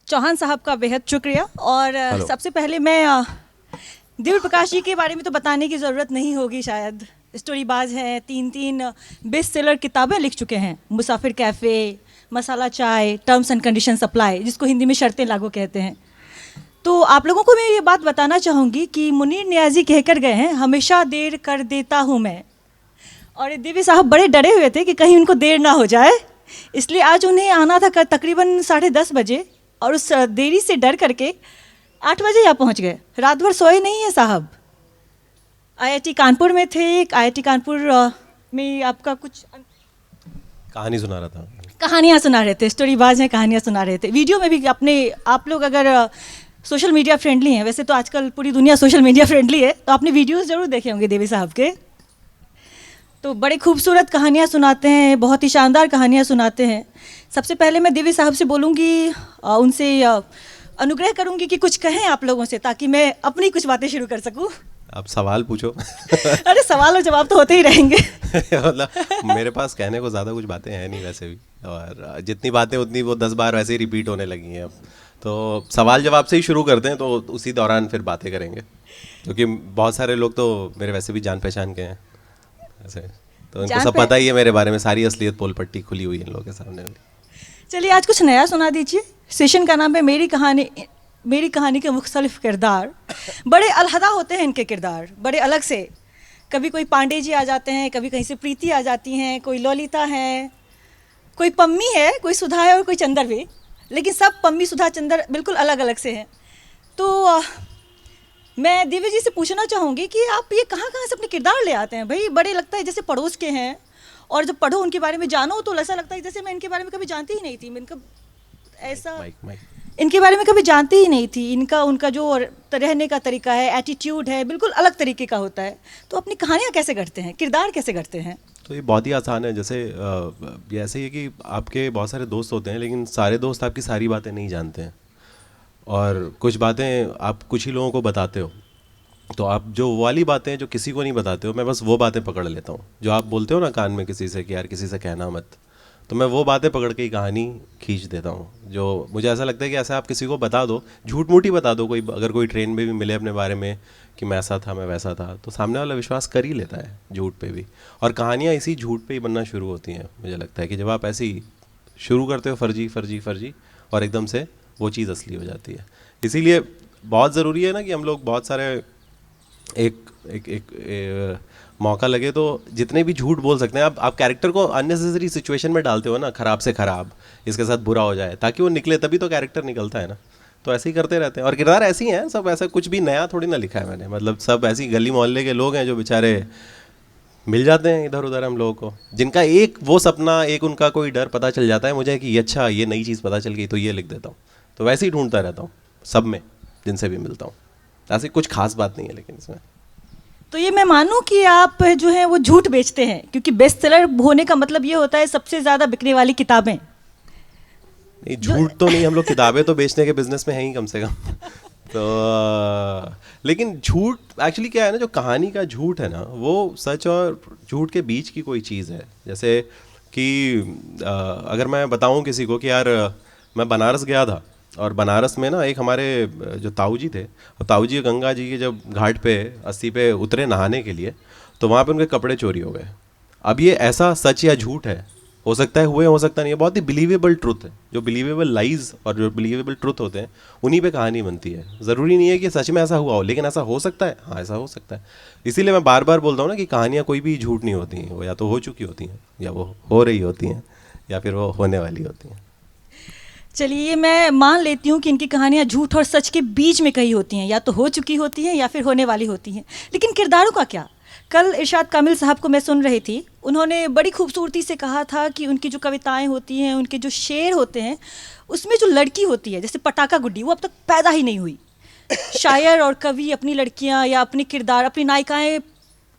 चौहान साहब का बेहद शुक्रिया। और सबसे पहले मैं दिव्य प्रकाश जी के बारे में तो बताने की ज़रूरत नहीं होगी शायद। स्टोरीबाज हैं, 3 बेस्ट सेलर किताबें लिख चुके हैं। मुसाफिर कैफ़े, मसाला चाय, टर्म्स एंड कंडीशन अप्लाई, जिसको हिंदी में शर्तें लागू कहते हैं। तो आप लोगों को मैं ये बात बताना चाहूँगी कि मुनीर नियाज़ी कहकर गए हैं, हमेशा देर कर देता हूँ मैं। और दिव्य साहब बड़े डरे हुए थे कि कहीं उनको देर ना हो जाए, इसलिए आज उन्हें आना था तकरीबन 10:30 बजे, और उस देरी से डर करके 8 बजे यहाँ पहुँच गए। रात भर सोए नहीं है साहब। IIT कानपुर में थे। IIT कानपुर में आपका कुछ कहानी सुना रहा था, कहानियाँ सुना रहे थे। स्टोरीबाज हैं, कहानियाँ सुना रहे थे। वीडियो में भी अपने आप लोग अगर सोशल मीडिया फ्रेंडली हैं, वैसे तो आजकल पूरी दुनिया सोशल मीडिया फ्रेंडली है, तो आपने वीडियोस जरूर देखे होंगे देवी साहब के। तो बड़े खूबसूरत कहानियाँ सुनाते हैं, बहुत ही शानदार कहानियाँ सुनाते हैं। सबसे पहले मैं देवी साहब से बोलूँगी, उनसे अनुग्रह करूँगी कि कुछ कहें आप लोगों से, ताकि मैं अपनी कुछ बातें शुरू कर सकूँ। आप सवाल पूछो। अरे सवाल और जवाब तो होते ही रहेंगे। मतलब मेरे पास कहने को ज़्यादा कुछ बातें हैं नहीं वैसे भी, और जितनी बातें उतनी वो 10 बार वैसे ही रिपीट होने लगी हैं अब। तो सवाल जवाब से ही शुरू करते हैं, तो उसी दौरान फिर बातें करेंगे, क्योंकि बहुत सारे लोग तो मेरे वैसे भी जान पहचान के हैं ऐसे, तो उनको सब पता ही है मेरे बारे में। सारी असलियत पोल पट्टी खुली हुई है इन लोगों के सामने। चलिए आज कुछ नया सुना दीजिए। सेशन का नाम है मेरी कहानी के मुख्तलिफ किरदार। बड़े अलहदा होते हैं इनके किरदार, बड़े अलग से। कभी कोई पांडे जी आ जाते हैं, कभी कहीं से प्रीति आ जाती हैं, कोई ललिता है, कोई पम्मी है, कोई सुधा है और कोई चंदर भी। लेकिन सब पम्मी, सुधा, चंदर बिल्कुल अलग अलग से हैं। तो मैं दिव्य जी से पूछना चाहूँगी कि आप ये कहाँ कहाँ से अपने किरदार ले आते हैं भाई? बड़े लगता है जैसे पड़ोस के हैं, और जब पढ़ो उनके बारे में जानो तो ऐसा लगता है जैसे मैं इनके बारे में कभी जानती ही नहीं थी। मैं इनका ऐसा इनके बारे में कभी जानती ही नहीं थी। उनका जो रहने का तरीका है, एटीट्यूड है, बिल्कुल अलग तरीके का होता है। तो अपनी कहानियाँ कैसे करते हैं, किरदार कैसे करते हैं? तो ये बहुत ही आसान है। जैसे ऐसे ही कि आपके बहुत सारे दोस्त होते हैं, लेकिन सारे दोस्त आपकी सारी बातें नहीं जानते हैं, और कुछ बातें आप कुछ ही लोगों को बताते हो। तो आप जो वाली बातें जो किसी को नहीं बताते हो, मैं बस वो बातें पकड़ लेता हूँ। जो आप बोलते हो ना कान में किसी से कि यार किसी से कहना मत, तो मैं वो बातें पकड़ के ही कहानी खींच देता हूँ। जो मुझे ऐसा लगता है कि ऐसा आप किसी को बता दो, झूठ मूठ ही बता दो, अगर कोई ट्रेन में भी मिले अपने बारे में कि मैं ऐसा था, मैं वैसा था, तो सामने वाला विश्वास कर ही लेता है झूठ पे भी। और कहानियाँ इसी झूठ पे ही बनना शुरू होती हैं। मुझे लगता है कि जब आप ऐसे ही शुरू करते हो फर्जी फर्जी फर्जी, और एकदम से वो चीज़ असली हो जाती है। इसीलिए बहुत ज़रूरी है ना कि हम लोग बहुत सारे एक मौका लगे तो जितने भी झूठ बोल सकते हैं। आप कैरेक्टर को अननेसेसरी सिचुएशन में डालते हो ना, ख़राब से ख़राब, इसके साथ बुरा हो जाए ताकि वो निकले, तभी तो कैरेक्टर निकलता है ना। तो ऐसे ही करते रहते हैं, और किरदार ऐसे ही हैं सब। ऐसा कुछ भी नया थोड़ी ना लिखा है मैंने। मतलब सब ऐसी गली मोहल्ले के लोग हैं जो बेचारे मिल जाते हैं इधर उधर हम लोगों को, जिनका एक वो सपना, एक उनका कोई डर पता चल जाता है मुझे कि अच्छा ये नई चीज़ पता चल गई तो ये लिख देता हूँ। तो वैसे ही ढूंढता रहता हूँ सब में जिनसे भी मिलता हूँ। ऐसी कुछ खास बात नहीं है लेकिन इसमें। तो ये मैं मानूं कि आप जो है वो झूठ बेचते हैं, क्योंकि बेस्ट सेलर होने का मतलब ये होता है सबसे ज़्यादा बिकने वाली किताबें। नहीं, झूठ तो नहीं, हम लोग किताबें तो बेचने के बिजनेस में हैं ही कम से कम। तो लेकिन झूठ एक्चुअली क्या है ना, जो कहानी का झूठ है ना, वो सच और झूठ के बीच की कोई चीज़ है। जैसे कि अगर मैं बताऊं किसी को कि यार मैं बनारस गया था, और बनारस में ना एक हमारे जो ताऊ जी थे, और ताऊ जी गंगा जी के जब घाट पे अस्सी पे उतरे नहाने के लिए, तो वहाँ पे उनके कपड़े चोरी हो गए। अब ये ऐसा सच या झूठ है, हो सकता है हुए, हो सकता नहीं है। बहुत ही बिलीवेबल ट्रुथ है। जो बिलीवेबल लाइज और जो बिलीवेबल ट्रुथ होते हैं उन्हीं पे कहानी बनती है। ज़रूरी नहीं है कि सच में ऐसा हुआ हो, लेकिन ऐसा हो सकता है। हाँ, ऐसा हो सकता है। इसीलिए मैं बार बार बोलता हूँ ना कि कहानियाँ कोई भी झूठ नहीं होती हैं। वो या तो हो चुकी होती हैं, या वो हो रही होती हैं, या फिर वो होने वाली होती हैं। चलिए मैं मान लेती हूँ कि इनकी कहानियाँ झूठ और सच के बीच में कही होती हैं, या तो हो चुकी होती हैं या फिर होने वाली होती हैं। लेकिन किरदारों का क्या? कल इरशाद कामिल साहब को मैं सुन रही थी, उन्होंने बड़ी खूबसूरती से कहा था कि उनकी जो कविताएं होती हैं, उनके जो शेर होते हैं, उसमें जो लड़की होती है, जैसे पटाखा गुड्डी, वो अब तक पैदा ही नहीं हुई। शायर और कवि अपनी लड़कियाँ या अपने किरदार, अपनी नायिकाएँ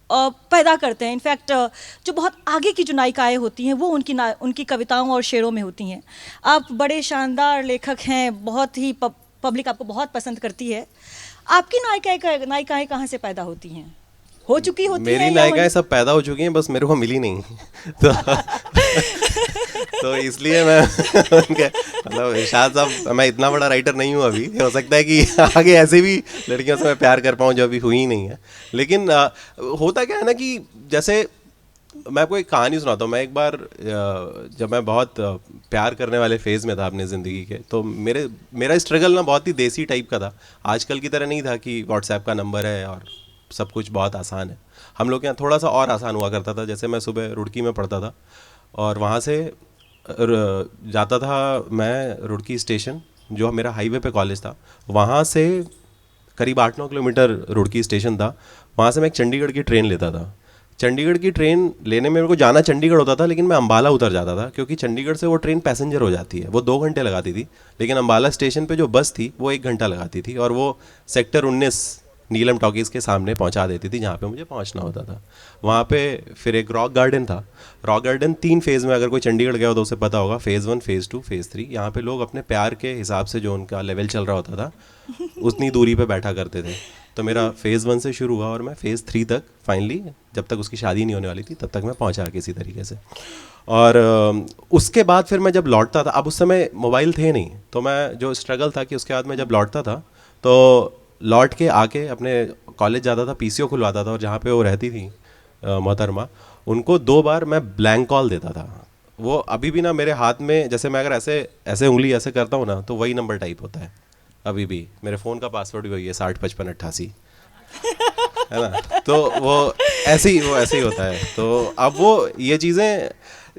पैदा करते हैं। इनफैक्ट जो बहुत आगे की जो नायिकाएँ होती हैं वो उनकी कविताओं और शेरों में होती हैं। आप बड़े शानदार लेखक हैं, बहुत ही पब्लिक आपको बहुत पसंद करती है। आपकी नायिकाएँ कहाँ से पैदा होती हैं? हो चुकी होती हैं? मेरी नायिकाएँ सब पैदा हो चुकी हैं, बस मेरे को मिली नहीं। तो तो इसलिए मैं उनके मतलब इरशाद साहब, मैं इतना बड़ा राइटर नहीं हूँ अभी, हो सकता है कि आगे ऐसे भी लड़कियों से मैं प्यार कर पाऊँ जो अभी हुई ही नहीं है। लेकिन होता क्या है ना कि जैसे मैं आपको एक कहानी सुनाता हूँ। मैं एक बार जब मैं बहुत प्यार करने वाले फेज़ में था अपनी ज़िंदगी के, तो मेरा स्ट्रगल ना बहुत ही देसी टाइप का था। आजकल की तरह नहीं था कि व्हाट्सएप का नंबर है और सब कुछ बहुत आसान है। हम लोग के यहाँ थोड़ा सा और आसान हुआ करता था। जैसे मैं सुबह रुड़की में पढ़ता था और वहाँ से जाता था मैं रुड़की स्टेशन, जो मेरा हाईवे पे कॉलेज था, वहाँ से करीब 8-9 किलोमीटर रुड़की स्टेशन था। वहाँ से मैं एक चंडीगढ़ की ट्रेन लेता था। चंडीगढ़ की ट्रेन लेने में मेरे को जाना चंडीगढ़ होता था, लेकिन मैं अम्बाला उतर जाता था, क्योंकि चंडीगढ़ से वो ट्रेन पैसेंजर हो जाती है, वो 2 घंटे लगाती थी। लेकिन अम्बाला स्टेशन पे जो बस थी वो 1 घंटा लगाती थी, और वो सेक्टर 19 नीलम टॉकीज़ के सामने पहुंचा देती थी, जहाँ पे मुझे पहुंचना होता था। वहाँ पे फिर एक रॉक गार्डन था। रॉक गार्डन 3 फेज़ में, अगर कोई चंडीगढ़ गया हो तो उसे पता होगा, फेज़ 1, फेज़ 2, फेज़ 3। यहाँ पे लोग अपने प्यार के हिसाब से जो उनका लेवल चल रहा होता था उतनी दूरी पे बैठा करते थे। तो मेरा फेज़ 1 से शुरू हुआ और मैं फेज़ 3 तक फाइनली, जब तक उसकी शादी नहीं होने वाली थी तब तक मैं पहुंचा किसी तरीके से। और उसके बाद फिर मैं जब लौटता था, अब उस समय मोबाइल थे नहीं, तो मैं जो स्ट्रगल था कि उसके बाद मैं जब लौटता था तो लौट के आके अपने कॉलेज जाता था, पीसीओ खुलवाता था, और जहाँ पे वो रहती थी मोहतरमा, उनको 2 बार मैं ब्लैंक कॉल देता था। वो अभी भी ना मेरे हाथ में, जैसे मैं अगर ऐसे ऐसे उंगली ऐसे करता हूँ ना, तो वही नंबर टाइप होता है अभी भी। मेरे फ़ोन का पासवर्ड भी वही है, 605588, है ना। तो वो ऐसे ही होता है। तो अब वो ये चीज़ें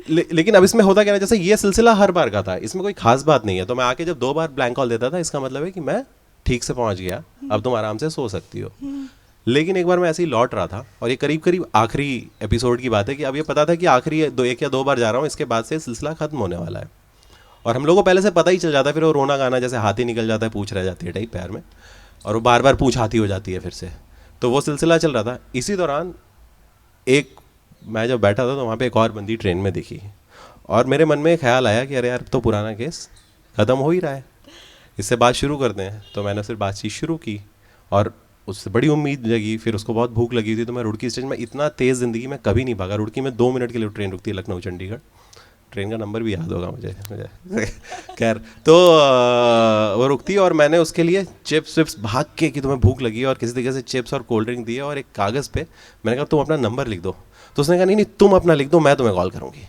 लेकिन अब इसमें होता क्या है, जैसे ये सिलसिला हर बार का था, इसमें कोई खास बात नहीं है। तो मैं आके जब 2 बार ब्लैंक कॉल देता था, इसका मतलब है कि मैं ठीक से पहुंच गया, अब तुम आराम से सो सकती हो। लेकिन एक बार मैं ऐसे ही लौट रहा था, और ये करीब करीब आखिरी एपिसोड की बात है, कि अब ये पता था कि आखिरी 1 या 2 बार जा रहा हूँ, इसके बाद से सिलसिला खत्म होने वाला है। और हम लोगों को पहले से पता ही चल जाता है, फिर वो रोना गाना, जैसे हाथी निकल जाता है पूछ रह जाती है टाइप पैर में, और वो बार बार पूछ हाथी हो जाती है फिर से। तो वो सिलसिला चल रहा था। इसी दौरान मैं जब बैठा था तो वहाँ पे एक और बंदी ट्रेन में दिखी, और मेरे मन में ख्याल आया कि अरे यार, तो पुराना केस ख़त्म हो ही रहा है, इससे बात शुरू करते हैं। तो मैंने फिर बातचीत शुरू की, और उससे बड़ी उम्मीद जगी। फिर उसको बहुत भूख लगी थी, तो मैं रुड़की स्टेशन में, इतना तेज़ ज़िंदगी में कभी नहीं भागा। रुड़की में 2 मिनट के लिए ट्रेन रुकती है, लखनऊ चंडीगढ़। ट्रेन का नंबर भी याद होगा मुझे खैर, तो वो रुकती है, और मैंने उसके लिए चिप्स विप्स भाग के, कि तुम्हें भूख लगी, और किसी तरीके से चिप्स और कोल्ड ड्रिंक दिए, और एक कागज़ पे मैंने कहा तुम अपना नंबर लिख दो। तो उसने कहा नहीं, तुम अपना लिख दो, मैं तुम्हें कॉल करूँगी।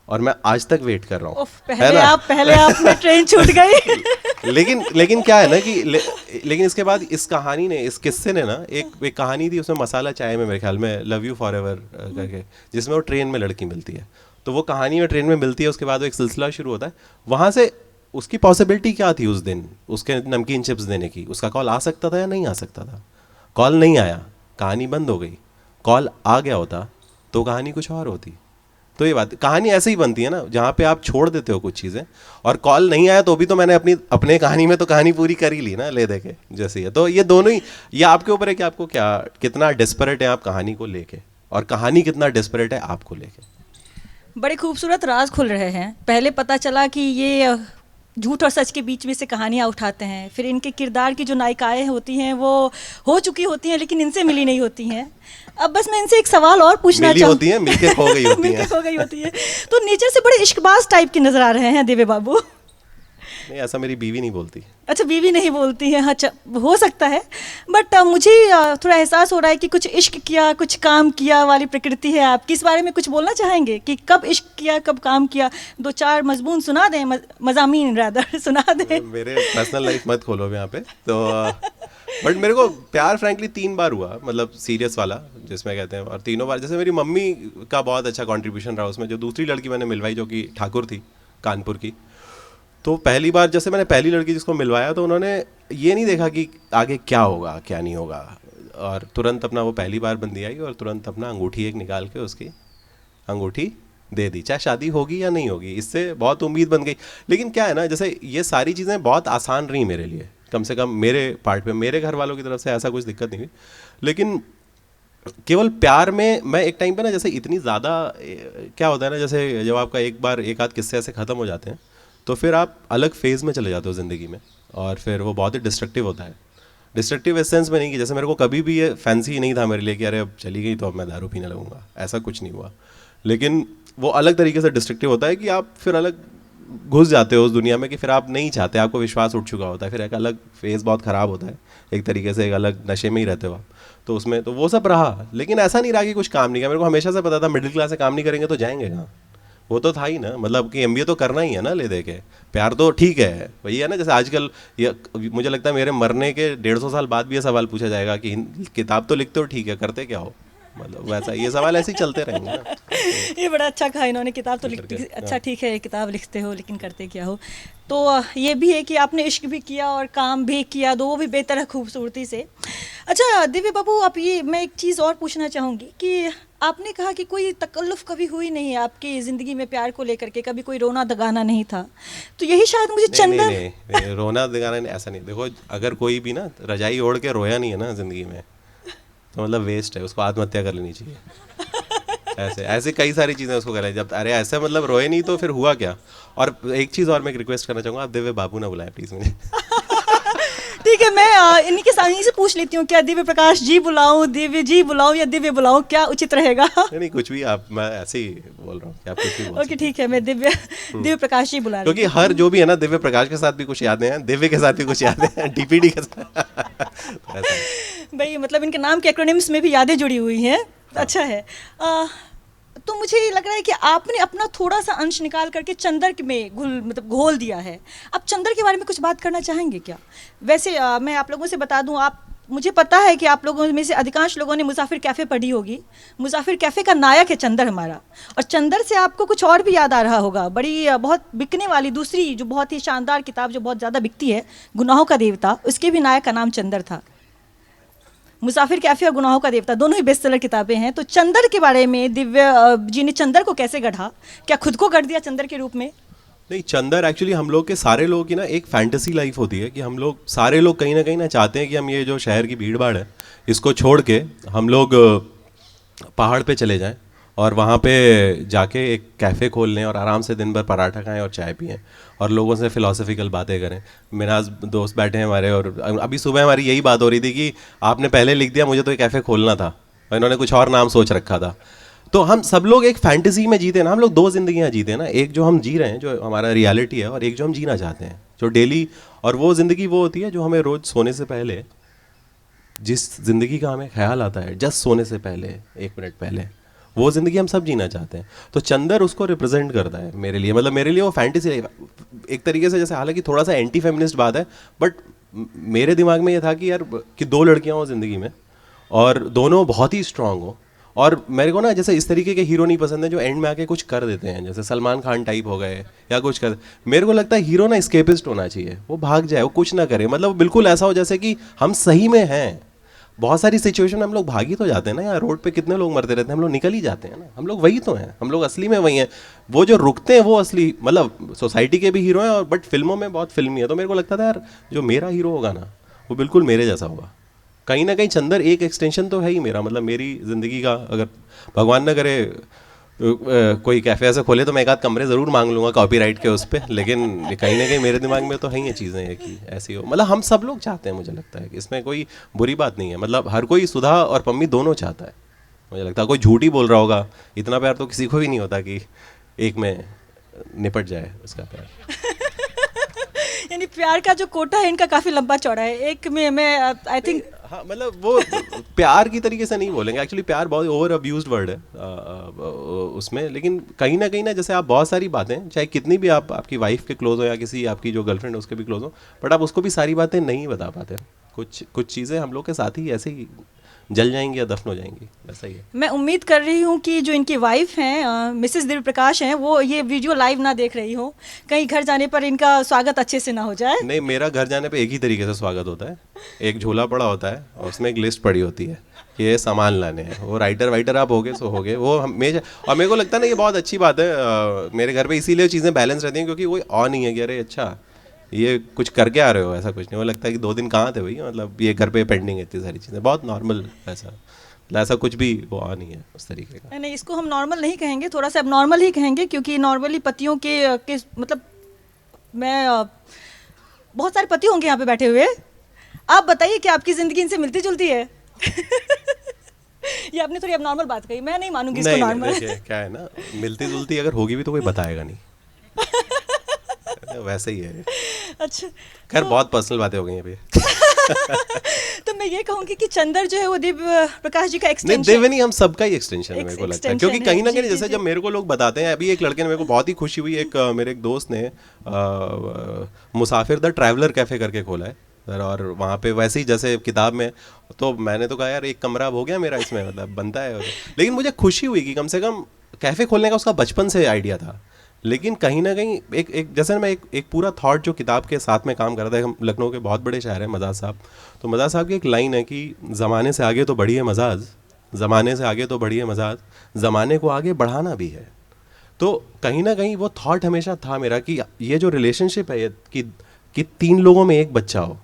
और मैं आज तक वेट कर रहा हूँ। पहले आप में ट्रेन छूट गई। लेकिन क्या है ना कि लेकिन इसके बाद इस कहानी ने, इस किस्से ने ना, एक कहानी थी उसमें, मसाला चाय में, मेरे ख्याल में लव यू फॉर एवर करके, जिसमें वो ट्रेन में लड़की मिलती है। तो वो कहानी में ट्रेन में मिलती है, उसके बाद वो एक सिलसिला शुरू होता है। वहाँ से उसकी पॉसिबिलिटी क्या थी उस दिन उसके नमकीन चिप्स देने की? उसका कॉल आ सकता था या नहीं आ सकता था? कॉल नहीं आया, कहानी बंद हो गई। कॉल आ गया होता तो कहानी कुछ और होती। तो ये बात, कहानी ऐसे ही बनती है ना, जहाँ पे आप छोड़ देते हो कुछ चीज़ें, और कॉल नहीं आया तो भी तो मैंने अपने कहानी में तो कहानी पूरी कर ही ली ना, ले दे के जैसे है। तो ये दोनों ही, ये आपके ऊपर है कि आपको कितना डेस्परेट है आप कहानी को लेके, और कहानी कितना डेस्परेट है आपको लेके। बड़े खूबसूरत राज खुल रहे हैं। पहले पता चला कि ये झूठ और सच के बीच में से कहानियाँ उठाते हैं, फिर इनके किरदार की जो नायिकाएँ होती हैं वो हो चुकी होती हैं, लेकिन इनसे मिली नहीं होती हैं। अब बस मैं इनसे एक सवाल और पूछना चाहूँ। होती हैं, मिलके खो गई होती हैं। मिलके खो गई होती है। तो नेचर से बड़े इश्कबाज टाइप की नजर आ रहे हैं दिव्य बाबू। नहीं, ऐसा मेरी बीवी नहीं बोलती। अच्छा, बीवी नहीं बोलती है, अच्छा हो सकता है। बट मुझे थोड़ा एहसास हो रहा है कि कुछ इश्क किया, कुछ काम किया वाली प्रकृति है आपकी। इस बारे में कुछ बोलना चाहेंगे कि कब इश्क किया, कब काम किया? 2-4 मजमून सुना दें, मज़ामीन रादर सुना दें। मेरे पर्सनल लाइफ मत खोलो यहाँ पे तो। बट मेरे को प्यार फ्रैंकली 3 बार हुआ, मतलब सीरियस वाला जिसमें कहते हैं, और तीनों बार जैसे मेरी मम्मी का बहुत अच्छा कंट्रीब्यूशन रहा उसमें। जो दूसरी लड़की मैंने मिलवाई, जो कि ठाकुर थी कानपुर की, तो पहली बार जैसे मैंने पहली लड़की जिसको मिलवाया, तो उन्होंने ये नहीं देखा कि आगे क्या होगा क्या नहीं होगा, और तुरंत अपना, वो पहली बार बंदी आई और तुरंत अपना अंगूठी एक निकाल के उसकी अंगूठी दे दी, चाहे शादी होगी या नहीं होगी। इससे बहुत उम्मीद बन गई। लेकिन क्या है ना, जैसे ये सारी चीज़ें बहुत आसान रही मेरे लिए, कम से कम मेरे पार्ट पे, मेरे घर वालों की तरफ से ऐसा कुछ दिक्कत नहीं हुई। लेकिन केवल प्यार में मैं एक टाइम पे ना, जैसे इतनी ज़्यादा क्या होता है ना, जैसे जब आपका एक आध किस्से ऐसे ख़त्म हो जाते हैं, तो फिर आप अलग फेज़ में चले जाते हो ज़िंदगी में, और फिर वो बहुत ही डिस्ट्रक्टिव होता है। डिस्ट्रक्टिव इस सेंस में नहीं कि जैसे मेरे को कभी भी ये फैंसी नहीं था मेरे लिए कि अरे अब चली गई तो अब मैं दारू पीने लगूंगा, ऐसा कुछ नहीं हुआ। लेकिन वो अलग तरीके से डिस्ट्रक्टिव होता है कि आप फिर अलग घुस जाते हो उस दुनिया में कि फिर आप नहीं चाहते, आपको विश्वास उठ चुका होता है, फिर एक अलग फेज़ बहुत ख़राब होता है, एक तरीके से एक अलग नशे में ही रहते हो आप। तो उसमें तो वो सब रहा, लेकिन ऐसा नहीं रहा कि कुछ काम नहीं किया। मेरे को हमेशा से पता था मिडिल क्लास से काम नहीं करेंगे तो जाएंगे कहाँ, वो तो था ही ना, मतलब कि एमबीए तो करना ही है ना ले दे के। प्यार तो ठीक है वही है ना, जैसे आजकल ये मुझे लगता है मेरे मरने के 150 साल बाद भी ये सवाल पूछा जाएगा कि किताब तो लिखते हो ठीक है, करते क्या हो, मतलब वैसा ये सवाल ऐसे ही चलते रहेंगे ना। ये बड़ा अच्छा कहा इन्होंने, किताब तो लिखते, अच्छा ठीक है किताब लिखते हो लेकिन करते क्या हो। तो ये भी है कि आपने इश्क भी किया और काम भी किया, दो भी बेहतर खूबसूरती से। अच्छा दिव्य बाबू, आप ये मैं एक चीज़ और पूछना चाहूँगी कि आपने कहा कि कोई तकल्लुफ़ कभी हुई नहीं है आपकी ज़िंदगी में प्यार को लेकर के, कभी कोई रोना दगाना नहीं था, तो यही शायद मुझे चंदन नहीं, रोना दगाना नहीं, ऐसा नहीं। देखो अगर कोई भी ना रजाई ओढ़ के रोया नहीं है ना ज़िंदगी में, तो मतलब वेस्ट है, उसको आत्महत्या कर लेनी चाहिए। ऐसे ऐसे कई सारी चीज़ें उसको करें जब, अरे ऐसे मतलब रोए नहीं तो फिर हुआ क्या। और एक चीज़ और मैं रिक्वेस्ट करना चाहूँगा, आप दिव्य बाबू ना बुलाएं प्लीज़ मुझे। ठीक है, मैं इन्हीं से पूछ लेती हूँ, क्या दिव्य प्रकाश जी बुलाऊं, दिव्य जी बुलाऊं या दिव्य बुलाऊं, क्या उचित रहेगा? नहीं कुछ भी आप, मैं ऐसे ही बोल रहा हूँ कि आप कुछ भी बोल ओके ठीक है, मैं दिव्य प्रकाश जी बुला रही क्योंकि हर जो भी है ना, दिव्य प्रकाश के साथ भी कुछ यादें हैं, दिव्य के साथ भी कुछ यादें हैं, डीपीडी के साथ। भाई मतलब इनके नाम के एक्रोनिम्स में भी यादें जुड़ी हुई हैं। अच्छा है। तो मुझे ये लग रहा है कि आपने अपना थोड़ा सा अंश निकाल करके चंदर में घोल दिया है। आप चंदर के बारे में कुछ बात करना चाहेंगे क्या? वैसे मैं आप लोगों से बता दूं, आप, मुझे पता है कि आप लोगों में से अधिकांश लोगों ने मुसाफिर कैफ़े पढ़ी होगी। मुसाफिर कैफ़े का नायक है चंदर हमारा, और चंदर से आपको कुछ और भी याद आ रहा होगा, बड़ी बहुत बिकने वाली दूसरी जो बहुत ही शानदार किताब जो बहुत ज़्यादा बिकती है, गुनाहों का देवता, उसके भी नायक का नाम चंदर था। मुसाफिर कैफ़े और गुनाहों का देवता दोनों ही बेस्ट सेलर किताबें हैं। तो चंदर के बारे में दिव्य जी ने चंदर को कैसे गढ़ा, क्या खुद को गढ़ दिया चंदर के रूप में? नहीं, चंदर एक्चुअली हम लोग के सारे लोगों की ना एक फैंटेसी लाइफ होती है कि हम लोग सारे लोग कहीं ना चाहते हैं कि हम ये जो शहर की भीड़ भाड़ है इसको छोड़ के हम लोग पहाड़ पे चले जाएं और वहाँ पे जाके एक कैफ़े खोल लें और आराम से दिन भर पराठा खाएं और चाय पिएं और लोगों से फ़िलासफ़िकल बातें करें। मेरा दोस्त बैठे हैं हमारे, और अभी सुबह हमारी यही बात हो रही थी कि आपने पहले लिख दिया मुझे तो एक कैफ़े खोलना था और इन्होंने कुछ और नाम सोच रखा था। तो हम सब लोग एक फैंटेसी में जीते हैं ना, हम लोग दो ज़िंदगियाँ जीते हैं ना, एक जो हम जी रहे हैं जो हमारा रियलिटी है और एक जो हम जीना चाहते हैं जो डेली, और वो ज़िंदगी वो होती है जो हमें रोज़ सोने से पहले, जिस ज़िंदगी का हमें ख्याल आता है जस्ट सोने से पहले 1 मिनट पहले, वो ज़िंदगी हम सब जीना चाहते हैं। तो चंदर उसको रिप्रेजेंट करता है मेरे लिए, मतलब मेरे लिए वो फैंटेसी एक तरीके से, जैसे हालांकि थोड़ा सा एंटी फेमिनिस्ट बात है, बट मेरे दिमाग में ये था कि यार कि 2 लड़कियाँ हो ज़िंदगी में और दोनों बहुत ही स्ट्रांग हो, और मेरे को ना जैसे इस तरीके के हीरो नहीं पसंद है जो एंड में आके कुछ कर देते हैं, जैसे सलमान खान टाइप हो गए या कुछ कर। मेरे को लगता है हीरो ना एस्केपिस्ट होना चाहिए, वो भाग जाए, वो कुछ ना करे, मतलब बिल्कुल ऐसा हो जैसे कि हम सही में हैं। बहुत सारी सिचुएशन हम लोग भाग ही तो जाते हैं ना यार, रोड पे कितने लोग मरते रहते हैं, हम लोग निकल ही जाते हैं ना, हम लोग वही तो हैं, हम लोग असली में वही हैं। वो जो रुकते हैं वो असली, मतलब सोसाइटी के भी हीरो हैं और बट फिल्मों में बहुत फिल्मी है। तो मेरे को लगता था यार जो मेरा हीरो होगा ना वो बिल्कुल मेरे जैसा होगा। कहीं ना कहीं चंदर एक एक्सटेंशन तो है ही मेरा, मतलब मेरी ज़िंदगी का। अगर भगवान न करे कोई कैफ़े ऐसे खोले तो मैं एक आध कमरे ज़रूर मांग लूँगा कॉपीराइट के उस पर, लेकिन कहीं ना कहीं मेरे दिमाग में तो है ही चीज़ें हैं कि ऐसी हो, मतलब हम सब लोग चाहते हैं, मुझे लगता है कि इसमें कोई बुरी बात नहीं है, मतलब हर कोई सुधा और पम्मी दोनों चाहता है। मुझे लगता है कोई झूठ ही बोल रहा होगा, इतना प्यार तो किसी को भी नहीं होता कि एक में निपट जाए उसका प्यार। यानी प्यार का जो कोटा है इनका काफ़ी लंबा चौड़ा है। एक में मैं आई थिंक, हाँ मतलब वो प्यार की तरीके से नहीं बोलेंगे, एक्चुअली प्यार बहुत ओवर अब्यूज्ड वर्ड है उसमें, लेकिन कहीं ना जैसे आप बहुत सारी बातें, चाहे कितनी भी आप आपकी वाइफ के क्लोज हो या किसी आपकी जो गर्लफ्रेंड है उसके भी क्लोज हो, बट आप उसको भी सारी बातें नहीं बता पाते। कुछ चीज़ें हम लोग के साथ ही ऐसे ही जल जाएंगी या दफन हो जाएंगी, वैसा ही है। मैं उम्मीद कर रही हूँ कि जो इनकी वाइफ हैं मिसेस दिव्य प्रकाश हैं, वो ये वीडियो लाइव ना देख रही हो, कहीं घर जाने पर इनका स्वागत अच्छे से ना हो जाए। नहीं, मेरा घर जाने पे एक ही तरीके से स्वागत होता है, एक झोला पड़ा होता है और उसमें एक लिस्ट पड़ी होती है कि ये सामान लाने हैं, वो राइटर आप होगे सो होगे, वो हमेशा। और मेरे को लगता है ना ये बहुत अच्छी बात है मेरे घर पे, इसीलिए चीज़ें बैलेंस रहती हैं, क्योंकि कोई और नहीं है कि अरे अच्छा ये कुछ करके आ रहे हो, ऐसा कुछ नहीं। वो लगता है कि 2 दिन कहाँ थे भाई, मतलब ये घर पे पेंडिंग है इतनी सारी चीज़ें, बहुत नॉर्मल ऐसा कुछ भी वो नहीं है उस तरीके का। नहीं, इसको हम नॉर्मल नहीं कहेंगे, थोड़ा सा अब नॉर्मल ही कहेंगे, क्योंकि नॉर्मली पतियों के मतलब मैं बहुत सारे पति होंगे यहाँ पे बैठे हुए, आप बताइए कि आपकी ज़िंदगी इनसे मिलती जुलती है? ये आपने थोड़ी अब नॉर्मल बात कही, मैं नहीं मानूंगी इसको नहीं नॉर्मल। देखिए क्या है ना, मिलती जुलती अगर होगी भी तो कोई बताएगा नहीं, वैसे ही है। अच्छा, खैर बहुत पर्सनल बातें हो गई हैं अभी। तो मैं ये कहूंगी कि चंदर जो है वो दिव्य प्रकाश जी का नहीं एक्सटेंशन। देव नहीं, हम सबका ही एक्सटेंशन है मेरे को लगता है, extension क्योंकि है, कहीं ना जी, कहीं जी, जैसे जी। जब मेरे को लोग बताते हैं, अभी एक लड़के ने मेरे को बहुत ही खुशी हुई, मेरे एक दोस्त ने मुसाफिर द ट्रैवलर कैफे करके खोला है सर, और वहाँ पे वैसे ही जैसे किताब में, तो मैंने तो कहा यार एक कमरा अब हो गया मेरा इसमें, मतलब बनता है। लेकिन मुझे खुशी हुई कि कम से कम कैफ़े खोलने का उसका बचपन से आइडिया था, लेकिन कहीं ना कहीं एक जैसे ना मैं एक पूरा थॉट जो किताब के साथ में काम कर रहा था। हम लखनऊ के बहुत बड़े शायर हैं मजाज साहब, तो मजाज साहब की एक लाइन है कि ज़माने से आगे तो बढ़िए मजाज, ज़माने से आगे तो बढ़िए मजाज, ज़माने को आगे बढ़ाना भी है। तो कहीं ना कहीं वो थॉट हमेशा था मेरा कि ये जो रिलेशनशिप है कि 3 लोगों में एक बच्चा हो,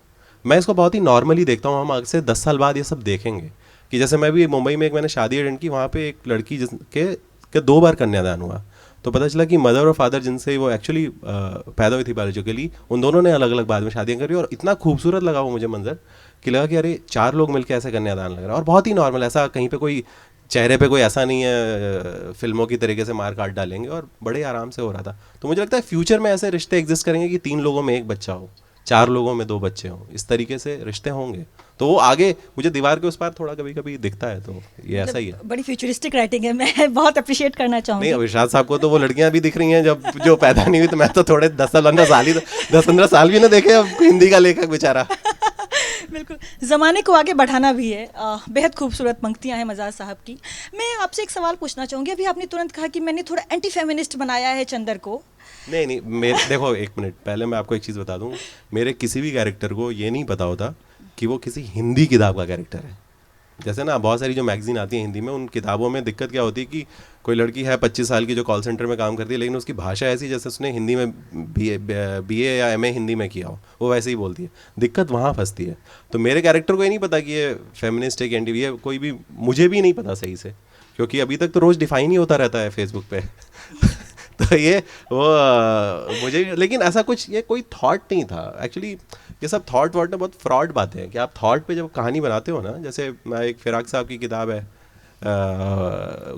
मैं इसको बहुत ही नॉर्मली देखता हूँ। हम आज से 10 साल बाद ये सब देखेंगे कि जैसे मैं भी मुंबई में एक मैंने शादी अटेंड की, वहाँ पे एक लड़की जिसके 2 बार कन्यादान हुआ, तो पता चला कि मदर और फादर जिनसे वो एक्चुअली पैदा हुई थी बायोलॉजिकली, उन दोनों ने अलग अलग बाद में शादियाँ करी, और इतना खूबसूरत लगा वो मुझे मंजर कि लगा कि अरे 4 लोग मिलकर ऐसे कन्यादान लग रहा है, और बहुत ही नॉर्मल, ऐसा कहीं पे कोई चेहरे पे कोई ऐसा नहीं है फिल्मों की तरीके से मार काट डालेंगे, और बड़े आराम से हो रहा था। तो मुझे लगता है फ्यूचर में ऐसे रिश्ते एग्जिस्ट करेंगे कि 3 लोगों में एक बच्चा हो, 4 लोगों में 2 बच्चे हों, इस तरीके से रिश्ते होंगे। तो वो आगे मुझे दीवार के उस पार थोड़ा कभी कभी दिखता है, तो ये ऐसा ही है। बड़ी फ्यूचरिस्टिक राइटिंग है, मैं बहुत अप्रिशिएट करना चाहूंगी। नहीं, इरशाद साहब को तो वो लड़कियां भी दिख रही हैं जब जो पैदा नहीं हुई, तो मैं तो थोड़े 10-15 साल भी ना देखे अब हिंदी का लेखक बेचारा। बिल्कुल, ज़माने को आगे बढ़ाना भी है। बेहद खूबसूरत पंक्तियां हैं मजाज साहब की। मैं आपसे एक सवाल पूछना चाहूँगी, अभी आपने तुरंत कहा कि मैंने थोड़ा एंटी फेमिनिस्ट बनाया है चंदर को। नहीं मेरे देखो, एक मिनट पहले मैं आपको एक चीज़ बता दूं, मेरे किसी भी कैरेक्टर को ये नहीं पता होता कि वो किसी हिंदी किताब का कैरेक्टर है। जैसे ना बहुत सारी जो मैगजीन आती है हिंदी में, उन किताबों में दिक्कत क्या होती है कि कोई लड़की है 25 साल की जो कॉल सेंटर में काम करती है, लेकिन उसकी भाषा ऐसी जैसे उसने हिंदी में बीए या एमए हिंदी में किया हो, वो वैसे ही बोलती है। दिक्कत वहाँ फंसती है। तो मेरे कैरेक्टर को ये नहीं पता कि ये फेमिनिस्ट है कि एंटी, ये कोई भी मुझे भी नहीं पता सही से, क्योंकि अभी तक तो रोज़ डिफाइन ही होता रहता है फेसबुक पे। तो ये वो मुझे, लेकिन ऐसा कुछ ये कोई थॉट नहीं था एक्चुअली। ये सब थॉट वॉट ना बहुत फ्रॉड बातें हैं कि आप थॉट पे जब कहानी बनाते हो ना, जैसे मैं एक फिराक साहब की किताब है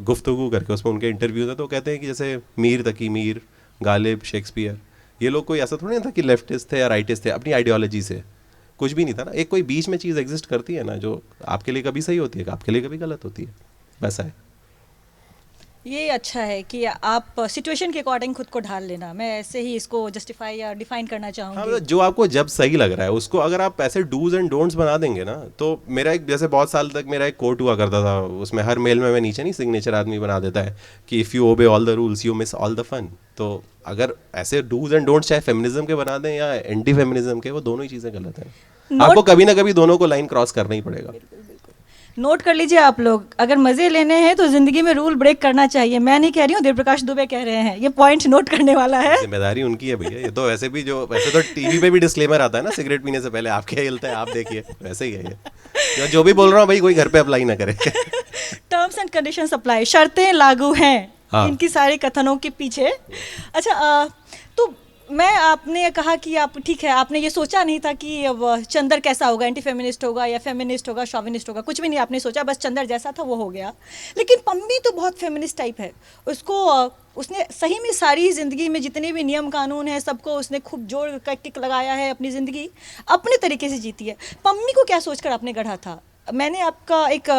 गुफ्तगू करके, उसमें उनके इंटरव्यू है, तो कहते हैं कि जैसे मीर तकी मीर, गालिब, शेक्सपियर, ये लोग कोई ऐसा थोड़ी नहीं था कि लेफ्टिस्ट थे या राइटिस्ट थे, अपनी आइडियोलॉजी से कुछ भी नहीं था ना। एक कोई बीच में चीज़ एग्जिस्ट करती है ना, जो आपके लिए कभी सही होती है, आपके लिए कभी गलत होती है, वैसा है। ये अच्छा है कि आप सिचुएशन के अकॉर्डिंग खुद को ढाल लेना। मैं ऐसे ही इसको जस्टिफाई या डिफाइन करना हाँ, चाहूँगी। मतलब जो आपको जब सही लग रहा है उसको अगर आप ऐसे डूज एंड डोंट्स बना देंगे ना, तो मेरा एक जैसे बहुत साल तक मेरा एक कोट हुआ करता था, उसमें हर मेल में मैं नीचे नहीं सिग्नेचर आदमी बना देता है कि if you obey all the rules you miss all the fun. तो अगर ऐसे डूज एंड डोंट्स चाहे फेमिनिज्म के बना दें या एंटी फेमिनिज्म के, वो दोनों ही चीज़ें गलत हैं। आपको कभी ना कभी दोनों को लाइन क्रॉस करना ही पड़ेगा। नोट कर लीजिए आप लोग, अगर मज़े लेने हैं तो ज़िंदगी में रूल ब्रेक करना चाहिए। मैं नहीं कह रही हूँ, देव प्रकाश दुबे कह रहे हैं। ये पॉइंट नोट करने वाला है। जिम्मेदारी उनकी है भैया। ये तो वैसे भी जो वैसे तो टीवी पे भी डिस्क्लेमर आता है ना, सिगरेट पीने से पहले आपके हिलता है, आप देखिए, वैसे ही है ये। जो भी बोल रहा हूँ भाई, कोई घर पे अप्लाई ना करे। टर्म्स एंड कंडीशंस अप्लाई, शर्तें लागू हैं। हाँ। इनकी सारे कथनों के पीछे। अच्छा, तो मैं, आपने कहा कि आप ठीक है, आपने ये सोचा नहीं था कि अब चंदर कैसा होगा, एंटी फेमिनिस्ट होगा या फेमिनिस्ट होगा, शॉविनिस्ट होगा, कुछ भी नहीं आपने सोचा, बस चंदर जैसा था वो हो गया। लेकिन पम्मी तो बहुत फेमिनिस्ट टाइप है। उसको उसने सही में सारी ज़िंदगी में जितने भी नियम कानून हैं सबको उसने खूब जोर का टिक लगाया है, अपनी ज़िंदगी अपने तरीके से जीती है। पम्मी को क्या सोचकर आपने गढ़ा था? मैंने आपका एक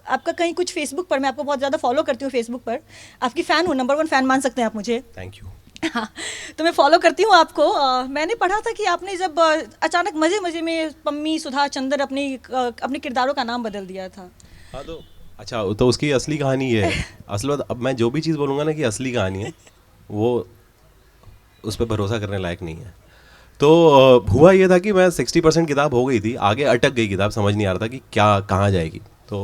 आपका कहीं कुछ फेसबुक पर, मैं आपको बहुत ज़्यादा फॉलो करती हूँ फेसबुक पर, आपकी फ़ैन हूँ, नंबर 1 फ़ैन मान सकते हैं आप मुझे। Thank you. हाँ, तो मैं फॉलो करती हूँ आपको। मैंने पढ़ा था कि आपने जब अचानक मज़े मज़े में पम्मी, सुधा, चंदर अपने किरदारों का नाम बदल दिया था। हाँ, तो अच्छा, तो उसकी असली कहानी ये है। असल बात, अब मैं जो भी चीज़ बोलूँगा ना कि असली कहानी है, वो उस पर भरोसा करने लायक नहीं है। तो हुआ ये था कि मैं 60% किताब हो गई थी, आगे अटक गई किताब, समझ नहीं आ रहा था कि क्या कहाँ जाएगी। तो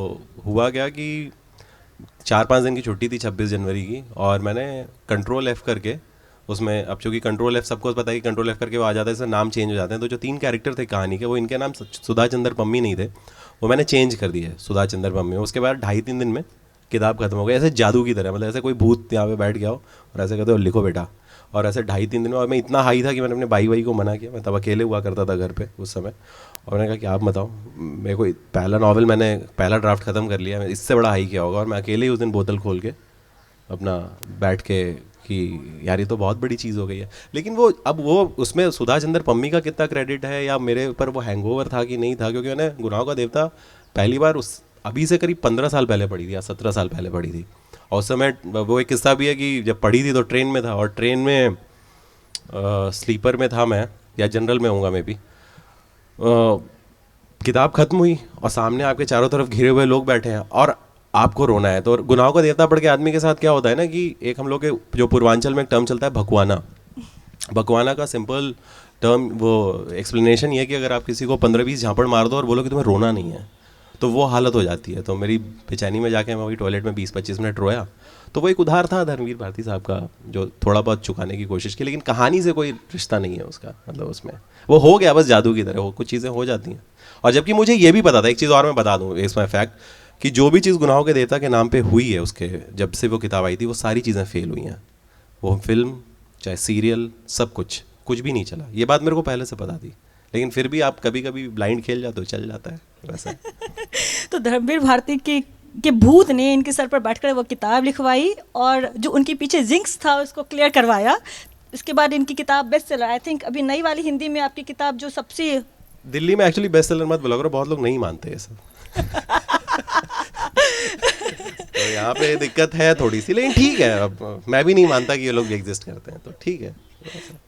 हुआ क्या कि 4-5 दिन की छुट्टी थी 26 जनवरी की, और मैंने कंट्रोल F करके उसमें, अब चूँकि कंट्रोल F सबको पता है कि कंट्रोल F करके वो आ जाता है, इससे नाम चेंज हो जाते हैं। तो जो 3 कैरेक्टर थे कहानी के, वो इनके नाम सुधा चंदर पम्मी नहीं थे, वो मैंने चेंज कर दिए सुधा चंदर पम्मी। उसके बाद 2.5-3 दिन में किताब खत्म हो गई, ऐसे जादू की तरह। मतलब ऐसे कोई भूत यहाँ पे बैठ गया हो और ऐसे कहते हो लिखो बेटा, और ऐसे 2.5-3 दिन में, और मैं इतना हाई था कि मैंने अपने भाई को मना किया, मैं तब अकेले हुआ करता था घर पे उस समय, और मैंने कहा कि आप बताओ, मेरे को पहला नॉवल मैंने पहला ड्राफ्ट ख़त्म कर लिया, इससे बड़ा हाई क्या होगा, और मैं अकेले ही उस दिन बोतल खोल के अपना बैठ के कि यार ये तो बहुत बड़ी चीज़ हो गई है। लेकिन वो अब वो उसमें सुधा चंद्र पम्मी का कितना क्रेडिट है या मेरे ऊपर वो हैंगओवर था कि नहीं था, क्योंकि मैंने गुनाहों का देवता पहली बार उस अभी से करीब 15 साल पहले पढ़ी थी या 17 साल पहले पढ़ी थी, और उस समय वो एक किस्सा भी है कि जब पढ़ी थी तो ट्रेन में था, और ट्रेन में स्लीपर में था मैं, या जनरल में होऊंगा मैं भी, किताब ख़त्म हुई और सामने आपके चारों तरफ घिरे हुए लोग बैठे हैं और आपको रोना है। तो गुनाहों का देवता पढ़ के आदमी के साथ क्या होता है ना कि एक हम लोग के जो पूर्वांचल में एक टर्म चलता है भकवाना, भकवाना का सिंपल टर्म वो एक्सप्लेनेशन ये है कि अगर आप किसी को 15-20 झापड़ मार दो और बोलो कि तुम्हें रोना नहीं है तो वो हालत हो जाती है। तो मेरी बेचैनी में जाके मैं वही टॉयलेट में 20-25 मिनट रोया, तो वो एक उधार था धर्मवीर भारती साहब का जो थोड़ा बहुत चुकाने की कोशिश की, लेकिन कहानी से कोई रिश्ता नहीं है उसका, मतलब उसमें वो हो गया बस जादू की तरह, वो कुछ चीज़ें हो जाती हैं। और जबकि मुझे ये भी पता था, एक चीज़ और मैं बता दूँ इसमें फैक्ट, कि जो भी चीज़ गुनाहों के देवता के नाम पे हुई है उसके जब से वो किताब आई थी वो सारी चीज़ें फेल हुई हैं, वो फिल्म चाहे सीरियल सब कुछ भी नहीं चला। ये बात मेरे को पहले से पता थी, लेकिन फिर भी आप कभी कभी ब्लाइंड खेल जाते हो, चल जाता है वैसा। तो धर्मवीर भारती के भूत ने इनके सर पर बैठकर वो किताब लिखवाई और जो उनके पीछे जिंक्स था उसको क्लियर करवाया। इसके बाद इनकी किताब बेस्ट सेलर, आई थिंक अभी नई वाली हिंदी में आपकी किताब जो सबसे दिल्ली में एक्चुअली बेस्ट सेलर मत बोला करो, बहुत लोग नहीं मानते ये सब। तो यहाँ पे दिक्कत है थोड़ी सी, लेकिन ठीक है, अब मैं भी नहीं मानता कि ये लोग भी एग्जिस्ट करते हैं, तो ठीक है।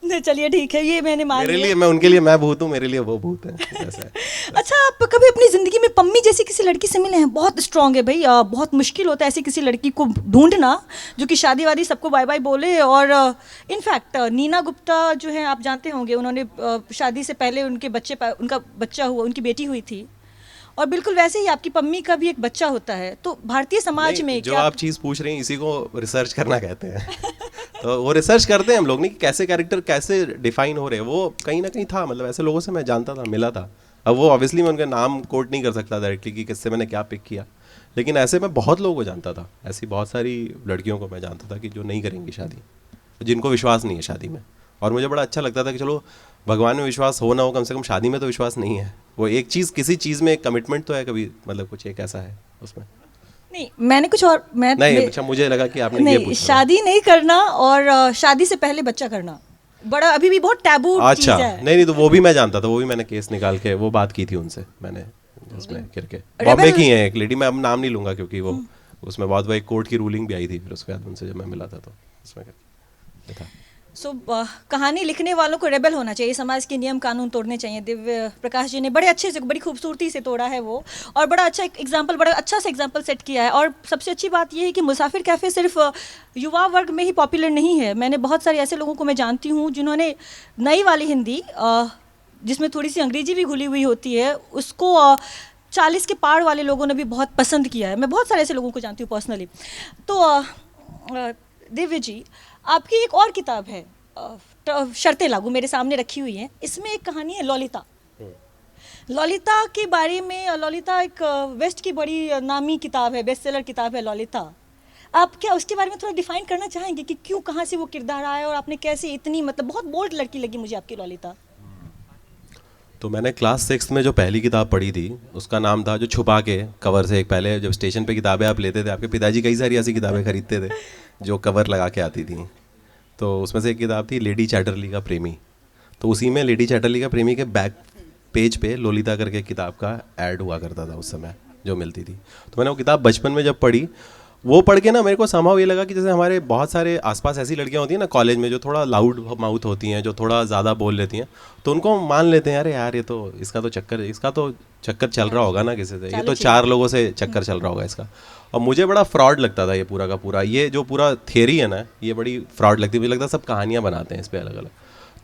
नहीं चलिए ठीक है, ये मैंने मान मेरे लिया। लिए मैं उनके लिए मैं भूत हूँ, मेरे लिए वो भूत है, ऐसा है। अच्छा, आप कभी अपनी ज़िंदगी में पम्मी जैसी किसी लड़की से मिले हैं? बहुत स्ट्रांग है भाई, बहुत मुश्किल होता है ऐसी किसी लड़की को ढूंढना जो कि शादी वादी सबको बाय बाय बोले। और इनफैक्ट नीना गुप्ता जो है आप जानते होंगे, उन्होंने शादी से पहले उनका बच्चा हुआ, उनकी बेटी हुई थी, और बिल्कुल वैसे ही आपकी पम्मी का भी एक बच्चा होता है। तो भारतीय समाज में जो आप चीज़ पूछ रहे हैं इसी को रिसर्च करना कहते हैं। तो वो रिसर्च करते हैं हम लोग, नहीं कि कैसे कैरेक्टर कैसे डिफाइन हो रहे हैं, वो कहीं ना कहीं था, मतलब ऐसे लोगों से मैं जानता था, मिला था। अब वो ऑब्वियसली मैं उनका नाम कोट नहीं कर सकता डायरेक्टली कि किससे मैंने क्या पिक किया, लेकिन ऐसे मैं बहुत लोगों को जानता था, ऐसी बहुत सारी लड़कियों को मैं जानता था कि जो नहीं करेंगी शादी, जिनको विश्वास नहीं है शादी में। और मुझे बड़ा अच्छा लगता था कि चलो भगवान में विश्वास हो ना हो, कम से कम शादी में तो विश्वास नहीं है। वो एक चीज़, किसी चीज़ में एक कमिटमेंट तो है कभी, मतलब कुछ एक ऐसा है उसमें। नहीं, मैंने कुछ और नहीं, अच्छा मुझे लगा कि आपने ये पूछा। शादी नहीं करना और शादी से पहले बच्चा करना बड़ा अभी भी बहुत टैबू चीज़ है। नहीं तो वो भी मैं जानता था, वो भी मैंने केस निकाल के वो बात की थी उनसे, मैंने उसमें करके बॉम्बे की है एक लेडी, मैं अब नाम नहीं लूंगा क्योंकि वो उसमें बहुत वो एक कोर्ट की रूलिंग भी आई थी, फिर उसके बाद उनसे जब मैं मिला था तो उसमें देखा। सो कहानी लिखने वालों को रेबल होना चाहिए, समाज के नियम कानून तोड़ने चाहिए। दिव्य प्रकाश जी ने बड़े अच्छे से, बड़ी खूबसूरती से तोड़ा है वो, और बड़ा अच्छा एग्जाम्पल, बड़ा अच्छा सा एग्जाम्पल सेट किया है। और सबसे अच्छी बात ये है कि मुसाफिर कैफ़े सिर्फ युवा वर्ग में ही पॉपुलर नहीं है। मैंने बहुत सारे ऐसे लोगों को मैं जानती हूँ जिन्होंने नई वाली हिंदी, जिसमें थोड़ी सी अंग्रेजी भी घुली हुई होती है, उसको 40 के पार वाले लोगों ने भी बहुत पसंद किया है। मैं बहुत सारे ऐसे लोगों को जानती हूँ पर्सनली। तो दिव्य जी, आपकी एक और किताब है शर्तें लागू, मेरे सामने रखी हुई है। इसमें एक कहानी है ललिता। ललिता के बारे में, ललिता एक वेस्ट की बड़ी नामी किताब है, बेस्ट सेलर किताब है ललिता। आप क्या उसके बारे में थोड़ा डिफाइन करना चाहेंगे कि क्यों, कहाँ से वो किरदार आया और आपने कैसे इतनी, मतलब बहुत बोल्ड लड़की लगी मुझे आपकी ललिता। तो मैंने क्लास 6 में जो पहली किताब पढ़ी थी उसका नाम था, जो छुपा के कवर से, एक पहले जब स्टेशन पे किताबें आप लेते थे, आपके पिताजी कई सारी ऐसी किताबें खरीदते थे जो कवर लगा के आती थी। तो उसमें से एक किताब थी लेडी चैटरली का प्रेमी। तो उसी में लेडी चैटरली का प्रेमी के बैक पेज पे लोलिता करके किताब का ऐड हुआ करता था उस समय जो मिलती थी। तो मैंने वो किताब बचपन में जब पढ़ी, वो पढ़ के ना मेरे को समाव ये लगा कि जैसे हमारे बहुत सारे आसपास ऐसी लड़कियां होती हैं ना कॉलेज में, जो थोड़ा लाउड माउथ होती हैं, जो थोड़ा ज़्यादा बोल लेती हैं, तो उनको मान लेते हैं, अरे यार ये तो इसका तो चक्कर चल रहा होगा ना किसी से, ये तो 4 लोगों से चक्कर चल रहा होगा इसका। और मुझे बड़ा फ्रॉड लगता था ये पूरा का पूरा, ये जो पूरा थियरी है ना, ये बड़ी फ्रॉड लगती है मुझे। लगता है सब कहानियाँ बनाते हैं इस पर अलग अलग।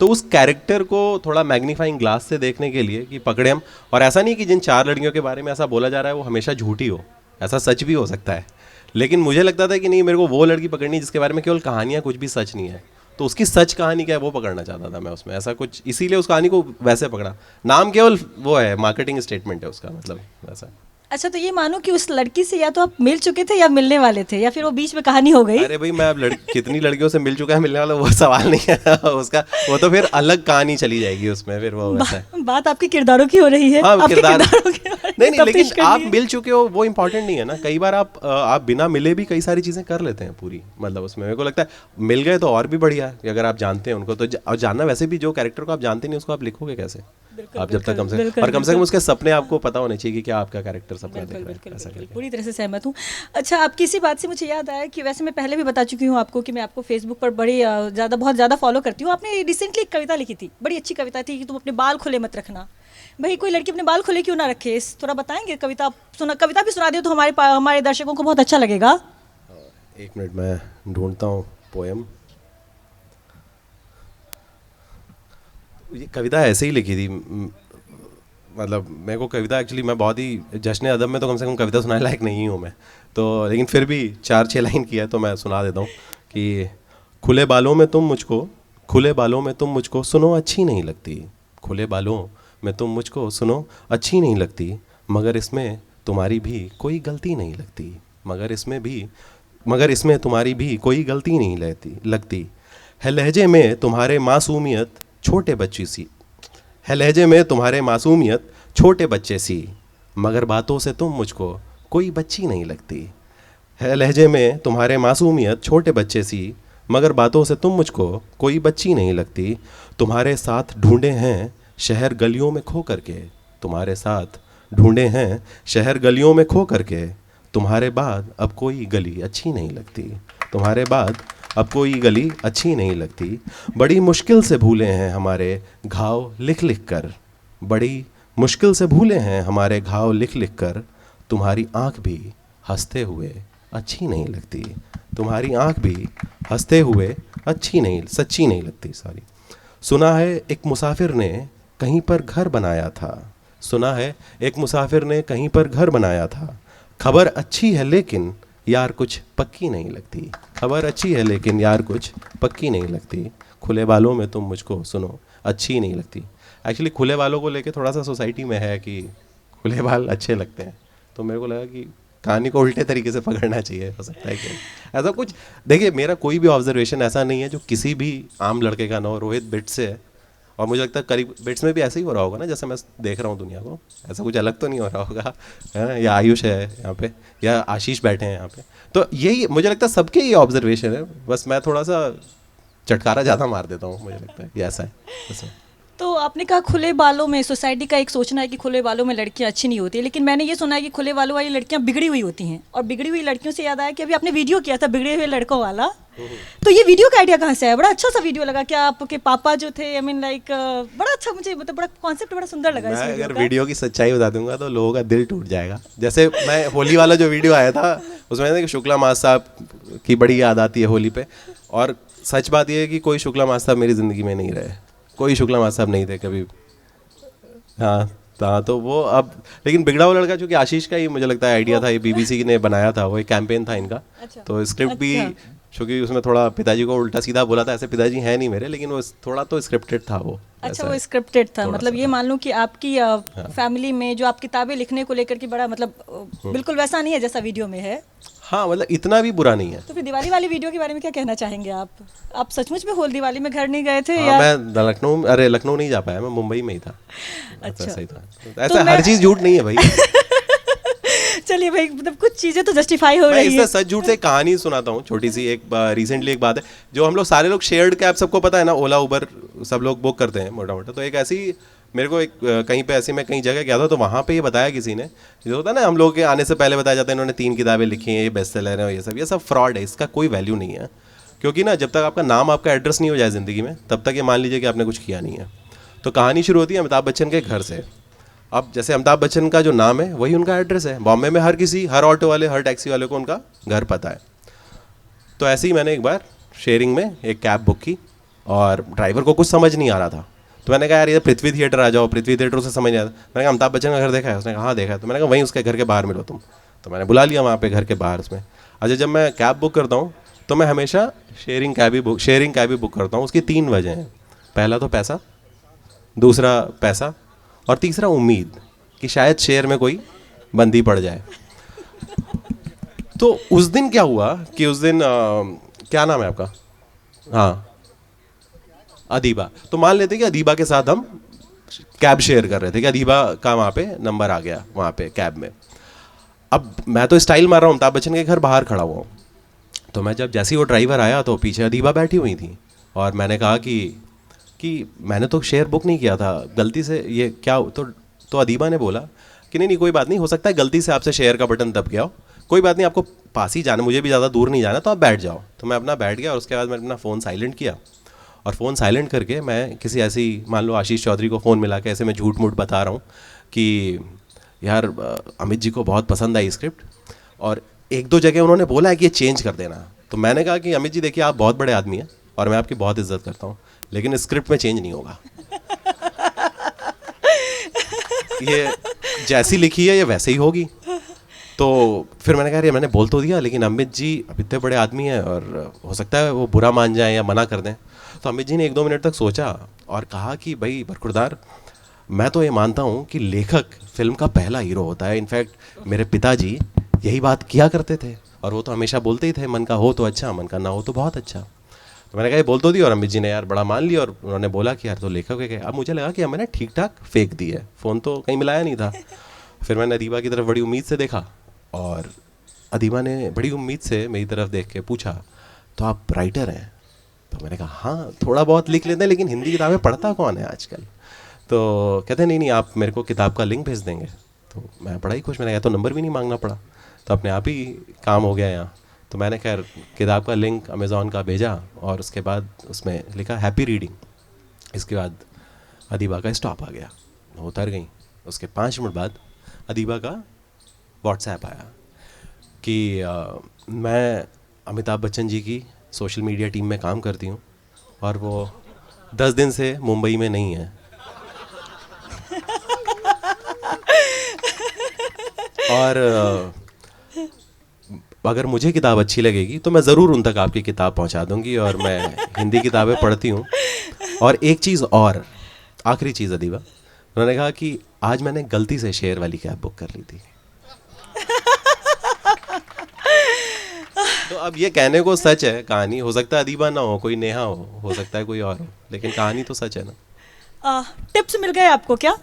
तो उस कैरेक्टर को थोड़ा मैग्नीफाइंग ग्लास से देखने के लिए कि पकड़े हम, और ऐसा नहीं कि जिन 4 लड़कियों के बारे में ऐसा बोला जा रहा है वो हमेशा झूठी हो, ऐसा सच भी हो सकता है। लेकिन मुझे लगता था कि नहीं, मेरे को वो लड़की पकड़नी जिसके बारे में केवल कहानियाँ, कुछ भी सच नहीं है। तो उसकी सच कहानी क्या है वो पकड़ना चाहता था मैं उसमें, ऐसा कुछ, इसीलिए उस कहानी को वैसे पकड़ा। नाम केवल वो है, मार्केटिंग स्टेटमेंट है उसका, मतलब वैसा। अच्छा, तो ये मानो कि उस लड़की से या तो आप मिल चुके थे या मिलने वाले थे, या फिर वो बीच में कहानी हो गई? अरे भाई मैं अब कितनी लड़कियों से मिल चुका है, मिलने वाला वो सवाल नहीं है उसका, वो तो फिर अलग कहानी चली जाएगी उसमें, फिर वो वैसा है। बात आपके किरदारों की हो रही है। हाँ, आपके किरदार किरदारों के बारे में नहीं, तफ्तीश लेकिन आप करनी है। मिल चुके हो वो इम्पोर्टेंट नहीं है ना। कई बार आप बिना मिले भी कई सारी चीज़ें कर लेते हैं पूरी, मतलब उसमें मेरे को लगता है मिल गए तो और भी बढ़िया है, अगर आप जानते हैं उनको तो। और जानना वैसे भी, जो कैरेक्टर को आप जानते नहीं उसको आप लिखोगे कैसे? आप जब तक कम से कम उसके सपने आपको पता होने चाहिए कि क्या आपका कैरेक्टर सपना देख रहा है, ऐसा करके। पूरी तरह से सहमत हूँ। अच्छा, आपकी इसी बात से मुझे याद आया कि वैसे मैं पहले भी बता चुकी हूँ आपको कि मैं आपको फेसबुक पर बहुत ज़्यादा फॉलो करती हूँ। आपने रिसेंटली एक कविता लिखी थी, बड़ी अच्छी कविता थी कि तुम अपने बाल खुले मत रखना। भाई कोई लड़की अपने बाल खुले क्यों ना रखे, थोड़ा बताएंगे? कविता भी सुना दियो तो हमारे दर्शकों को बहुत अच्छा लगेगा। एक मिनट मैं ढूंढता हूँ पोएम। ये कविता ऐसे ही लिखी थी, मतलब मेरे को कविता एक्चुअली, मैं बहुत ही जश्न अदब में तो कम से कम कविता सुनाने लायक नहीं हूँ मैं तो, लेकिन फिर भी 4-6 लाइन की है तो मैं सुना देता हूँ कि खुले बालों में तुम मुझको सुनो अच्छी नहीं लगती, खुले बालों में तुम मुझको सुनो अच्छी नहीं लगती, मगर इसमें तुम्हारी भी कोई गलती नहीं लगती, मगर इसमें तुम्हारी भी कोई गलती नहीं लगती है लहजे में तुम्हारे मासूमियत छोटे बच्चे सी, मगर बातों से तुम मुझको कोई बच्ची नहीं लगती, है लहजे में तुम्हारे मासूमियत छोटे बच्चे सी, मगर बातों से तुम मुझको कोई बच्ची नहीं लगती, तुम्हारे साथ ढूंढे हैं शहर गलियों में खो करके, तुम्हारे बाद अब कोई गली अच्छी नहीं लगती, बड़ी मुश्किल से भूले हैं हमारे घाव लिख लिख कर, तुम्हारी आँख भी हंसते हुए अच्छी नहीं लगती, सॉरी। सुना है एक मुसाफिर ने कहीं पर घर बनाया था, खबर अच्छी है लेकिन यार कुछ पक्की नहीं लगती, खुले बालों में तुम मुझको सुनो अच्छी नहीं लगती। एक्चुअली खुले बालों को लेके थोड़ा सा सोसाइटी में है कि खुले बाल अच्छे लगते हैं, तो मेरे को लगा कि कहानी को उल्टे तरीके से पकड़ना चाहिए, हो सकता है कि ऐसा कुछ। देखिए, मेरा कोई भी ऑब्जर्वेशन ऐसा नहीं है जो किसी भी आम लड़के का ना हो। रोहित बिट्स से है, और मुझे लगता है करीब बिट्स में भी ऐसे ही हो रहा होगा ना, जैसे मैं देख रहा हूँ दुनिया को, ऐसा कुछ अलग तो नहीं हो रहा होगा, है ना? या आयुष है यहाँ पे, या आशीष बैठे हैं यहाँ पे, तो यही मुझे लगता है सबके ये ऑब्जर्वेशन है, बस मैं थोड़ा सा चटकारा ज़्यादा मार देता हूँ, मुझे लगता है ये ऐसा है। तो आपने कहा खुले बालों में, सोसाइटी का एक सोचना है कि खुले बालों में लड़कियां अच्छी नहीं होती, लेकिन मैंने ये सुना है कि खुले बालों वाली लड़कियां बिगड़ी हुई होती हैं। और बिगड़ी हुई लड़कियों से याद आया कि अभी आपने वीडियो किया था बिगड़े हुए लड़कों वाला, तो ये वीडियो का आइडिया कहाँ से आया? बड़ा अच्छा सा वीडियो लगा। क्या आपके पापा जो थे, आई मीन लाइक, बड़ा अच्छा, मुझे मतलब बड़ा कॉन्सेप्ट बड़ा सुंदर लगा। मैं अगर वीडियो की सच्चाई बता दूंगा तो लोगों का दिल टूट जाएगा। जैसे मैं होली वाला जो वीडियो आया था उसमें शुक्ला मास साहब की बड़ी याद आती है होली पे, और सच बात यह है कि कोई शुक्ला मास साहब मेरी ज़िंदगी में नहीं रहे, कोई शुक्ला मास साहब नहीं थे कभी। हाँ, तो वो अब, लेकिन बिगड़ा हुआ लड़का चूँकि आशीष का ही मुझे लगता है आइडिया था, ये बीबीसी ने बनाया था, वो एक कैंपेन था इनका। तो स्क्रिप्ट भी चूँकि उसमें थोड़ा पिताजी को उल्टा सीधा बोला था, ऐसे पिताजी हैं नहीं मेरे, लेकिन वो थोड़ा तो स्क्रिप्टेड था वो। अच्छा, वो स्क्रिप्टेड था, मतलब ये मान लूँ कि आपकी फैमिली में जो आप किताबें लिखने को लेकर के बड़ा मतलब बिल्कुल वैसा नहीं है जैसा वीडियो में है। हाँ, मतलब इतना भी बुरा नहीं है। तो फिर दिवाली वाली वीडियो के बारे में क्या कहना चाहेंगे आप? आप सचमुच में होल दिवाली में घर नहीं गए थे? हाँ, मैं लखनऊ नहीं जा पाया, मैं मुंबई में ही था। अच्छा, सही था। ऐसा हर चीज़ झूठ नहीं है भाई। चलिए भाई, मतलब कुछ चीज़ें तो जस्टिफाई हो रही है। इससे सच झूठ से कहानी सुनाता हूँ छोटी सी। रिसेंटली एक बात है, जो हम लोग सारे लोग शेयर्ड कैब, सबको पता है ना, ओला उबर सब लोग बुक करते हैं मोटा मोटा। तो एक ऐसी मेरे को कहीं पे ऐसी, मैं कहीं जगह गया था तो वहाँ पे ये बताया किसी ने, जो होता है ना हम लोग के आने से पहले बताया जाता है इन्होंने 3 किताबें लिखी हैं, ये बेस्ट सेलर है, ये सब फ्रॉड है, इसका कोई वैल्यू नहीं है। क्योंकि ना जब तक आपका नाम, आपका एड्रेस नहीं हो जाए ज़िंदगी में, तब तक ये मान लीजिए कि आपने कुछ किया नहीं है। तो कहानी शुरू होती है अमिताभ बच्चन के घर से। अब जैसे अमिताभ बच्चन का जो नाम है वही उनका एड्रेस है। बॉम्बे में हर ऑटो वाले, हर टैक्सी वाले को उनका घर पता है। तो ऐसे ही मैंने एक बार शेयरिंग में एक कैब बुक की, और ड्राइवर को कुछ समझ नहीं आ रहा था। तो मैंने कहा यार ये पृथ्वी थिएटर आ जाओ, पृथ्वी थिएटर से समझ नहीं आता। मैंने कहा अमिताभ बच्चन का घर देखा है? उसने कहा हाँ देखा है। तो मैंने कहा वहीं उसके घर के बाहर मिलो तुम। तो मैंने बुला लिया वहाँ पे घर के बाहर उसमें। अच्छा, जब मैं कैब बुक करता हूँ तो मैं हमेशा शेयरिंग कैब ही बुक करता हूँ। उसकी 3 वजह हैं। पहला तो पैसा, दूसरा पैसा, और तीसरा उम्मीद कि शायद शेयर में कोई बंदी पड़ जाए। तो उस दिन क्या हुआ कि उस दिन क्या नाम है आपका? हाँ, अदीबा। तो मान लेते कि अदीबा के साथ हम कैब शेयर कर रहे थे कि अदीबा का वहाँ पे नंबर आ गया वहाँ पे कैब में। अब मैं तो स्टाइल मार रहा हूँ, अमिताभ बच्चन के घर बाहर खड़ा हुआ हूँ। तो मैं जब जैसे ही वो ड्राइवर आया तो पीछे अदीबा बैठी हुई थी और मैंने कहा कि मैंने तो शेयर बुक नहीं किया था, गलती से ये क्या। तो अदीबा ने बोला कि नहीं कोई बात नहीं, हो सकता है गलती से आपसे शेयर का बटन दब गया हो, कोई बात नहीं, आपको पास ही जाना, मुझे भी ज़्यादा दूर नहीं जाना, तो आप बैठ जाओ। तो मैं अपना बैठ गया और उसके बाद मैंने अपना फ़ोन साइलेंट किया और फ़ोन साइलेंट करके मैं किसी ऐसी, मान लो आशीष चौधरी को फ़ोन मिला के ऐसे मैं झूठ मूठ बता रहा हूँ कि यार अमित जी को बहुत पसंद आई स्क्रिप्ट और एक दो जगह उन्होंने बोला है कि ये चेंज कर देना। तो मैंने कहा कि अमित जी देखिए, आप बहुत बड़े आदमी हैं और मैं आपकी बहुत इज्जत करता हूँ, लेकिन स्क्रिप्ट में चेंज नहीं होगा। ये जैसी लिखी है ये वैसे ही होगी। तो फिर मैंने कहा अरे मैंने बोल तो दिया, लेकिन अमित जी अब इतने बड़े आदमी हैं और हो सकता है वो बुरा मान जाएं या मना कर दें। तो अमित जी ने 1-2 मिनट तक सोचा और कहा कि भाई बरखुरदार, मैं तो ये मानता हूँ कि लेखक फिल्म का पहला हीरो होता है। इनफैक्ट मेरे पिताजी यही बात किया करते थे और वो तो हमेशा बोलते ही थे, मन का हो तो अच्छा, मन का ना हो तो बहुत अच्छा। तो मैंने कहा ये बोल तो दिया और अमित जी ने यार बड़ा मान लिया और उन्होंने बोला कि यार तो लेखक है। अब मुझे लगा कि मैंने ठीक ठाक फेंक दी है, फ़ोन तो कहीं मिलाया नहीं था। फिर मैंने अदीबा की तरफ बड़ी उम्मीद से देखा और अदीबा ने बड़ी उम्मीद से मेरी तरफ देख के पूछा, तो आप राइटर हैं? तो मैंने कहा हाँ थोड़ा बहुत लिख लेते हैं, लेकिन हिंदी किताबें पढ़ता कौन है आजकल। तो कहते नहीं आप मेरे को किताब का लिंक भेज देंगे। तो मैं बड़ा ही खुश, मैंने कहा तो नंबर भी नहीं मांगना पड़ा, तो अपने आप ही काम हो गया यहाँ। तो मैंने खैर किताब का लिंक अमेज़ॉन का भेजा और उसके बाद उसमें लिखा हैप्पी रीडिंग। इसके बाद अदीबा का स्टॉप आ गया, वो उतर गई। उसके 5 मिनट बाद अदीबा का व्हाट्सएप आया कि मैं अमिताभ बच्चन जी की सोशल मीडिया टीम में काम करती हूँ और वो 10 दिन से मुंबई में नहीं है और अगर मुझे किताब अच्छी लगेगी तो मैं ज़रूर उन तक आपकी किताब पहुंचा दूंगी और मैं हिंदी किताबें पढ़ती हूँ। और एक चीज़ और, आखिरी चीज़ अदीबा, उन्होंने कहा कि आज मैंने गलती से शेयर वाली कैब बुक कर ली थी। तो अब ये कहने को सच है, कहानी हो सकता है अदीबा ना हो, कोई नेहा हो सकता है कोई और हो, लेकिन कहानी तो सच है ना। टिप्स मिल गए आपको क्या?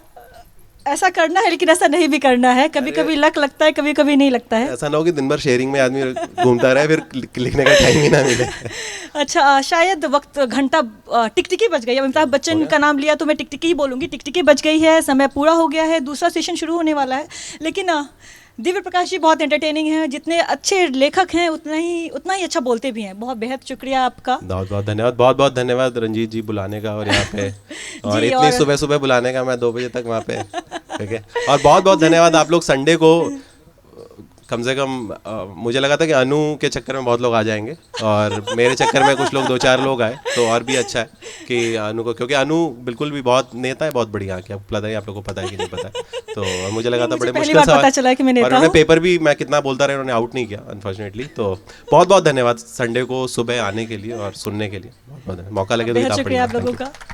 ऐसा करना है लेकिन ऐसा नहीं भी करना है, कभी कभी लक लगता है, कभी कभी नहीं लगता है। ऐसा ना हो कि दिन भर शेयरिंग में आदमी घूमता रहे फिर लिखने का टाइम ही ना मिले। अच्छा, शायद वक्त घंटा टिकटिकी बज गई। अमिताभ बच्चन का नाम लिया तो मैं टिकटिकी ही बोलूँगी। टिकटिकी बज गई है, समय पूरा हो गया है, दूसरा सेशन शुरू होने वाला है। लेकिन दिव्य प्रकाश जी बहुत एंटरटेनिंग हैं, जितने अच्छे लेखक हैं उतना ही अच्छा बोलते भी हैं। बहुत बेहद शुक्रिया आपका। बहुत बहुत धन्यवाद, बहुत बहुत धन्यवाद रंजीत जी बुलाने का और यहाँ पे और इतनी सुबह सुबह बुलाने का, मैं 2 बजे तक वहाँ पे, ठीक है। और बहुत बहुत धन्यवाद आप लोग। संडे को कम से कम मुझे लगा था कि अनु के चक्कर में बहुत लोग आ जाएंगे और मेरे चक्कर में कुछ लोग 2-4 लोग आए, तो और भी अच्छा है कि अनु को, क्योंकि अनु बिल्कुल भी बहुत नेता है, बहुत बढ़िया है। आपको पता है, आप लोगों को पता है कि नहीं पता है। तो मुझे लगा था बड़े मुश्किल से, और उन्होंने पेपर भी मैं कितना बोलता रहा, उन्होंने आउट नहीं किया अनफॉर्चुनेटली। तो बहुत बहुत धन्यवाद संडे को सुबह आने के लिए और सुनने के लिए। बहुत बहुत मौका लगे तो किताब पढ़िए।